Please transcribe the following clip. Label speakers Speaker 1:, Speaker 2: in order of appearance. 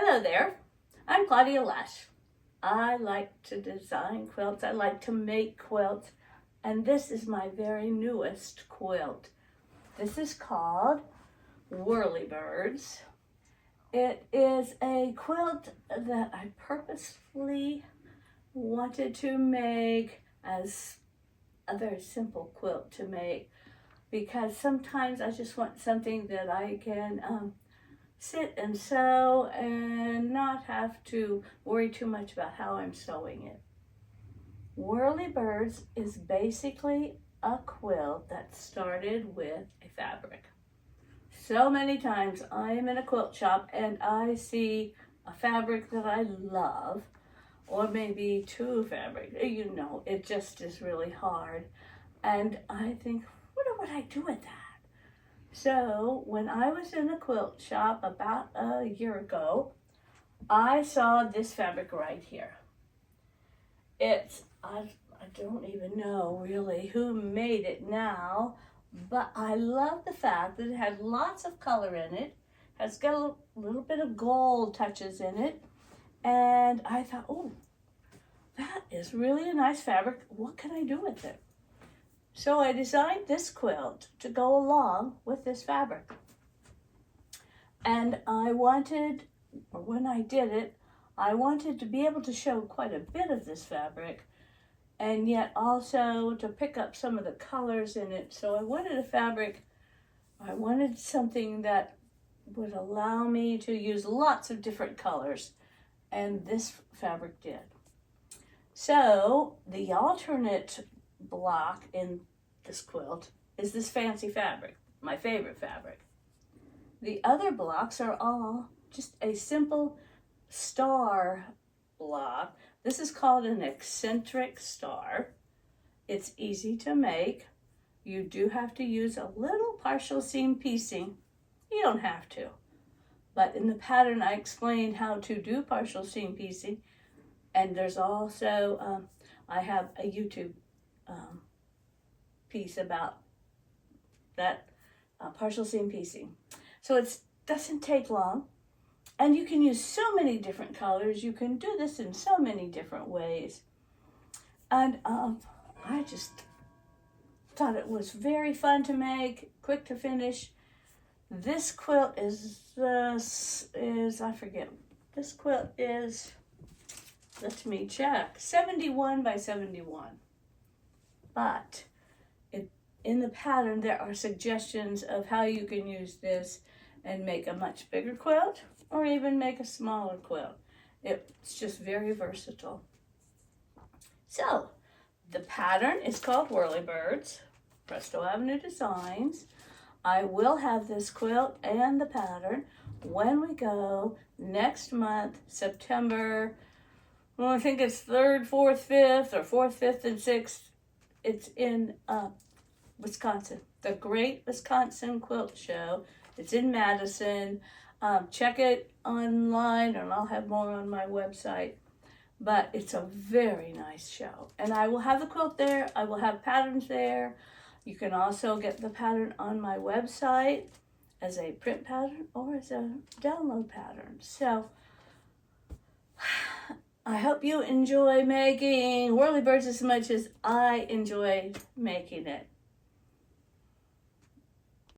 Speaker 1: Hello there, I'm Claudia Lesh. I like to design quilts, I like to make quilts, and this is my very newest quilt. This is called Whirlybirds. It is a quilt that I purposefully wanted to make as a very simple quilt to make, because sometimes I just want something that I can sit and sew and not have to worry too much about how I'm sewing it. Whirlybirds is basically a quilt that started with a fabric. So many times I am in a quilt shop and I see a fabric that I love, or maybe two fabrics. You know, it just is really hard. And I think, what would I do with that? So when I was in a quilt shop about a year ago, I saw this fabric right here. I don't even know really who made it now, but I love the fact that it had lots of color in it. It's got a little bit of gold touches in it. And I thought, oh, that is really a nice fabric. What can I do with it? So I designed this quilt to go along with this fabric. And I wanted, or when I did it, I wanted to be able to show quite a bit of this fabric, and yet also to pick up some of the colors in it. So I wanted something that would allow me to use lots of different colors, and this fabric did. So the alternate block in this quilt is this fancy fabric, my favorite fabric. The other blocks are all just a simple star block. This is called an eccentric star. It's easy to make. You do have to use a little partial seam piecing. You don't have to. But in the pattern I explained how to do partial seam piecing, and there's also, I have a YouTube piece about that partial seam piecing. So it doesn't take long, and you can use so many different colors. You can do this in so many different ways. And I just thought it was very fun to make, quick to finish. This quilt I forget, this quilt is, let me check, 71 by 71. But in the pattern, there are suggestions of how you can use this and make a much bigger quilt, or even make a smaller quilt. It's just very versatile. So, the pattern is called Whirlybirds, Presto Avenue Designs. I will have this quilt and the pattern when we go next month, September, well, I think it's 3rd, 4th, 5th, or 4th, 5th, and 6th. It's in Wisconsin, the Great Wisconsin Quilt Show. It's in Madison. Check it online, and I'll have more on my website. But it's a very nice show. And I will have the quilt there. I will have patterns there. You can also get the pattern on my website as a print pattern or as a download pattern. So I hope you enjoy making Whirlybirds as much as I enjoy making it.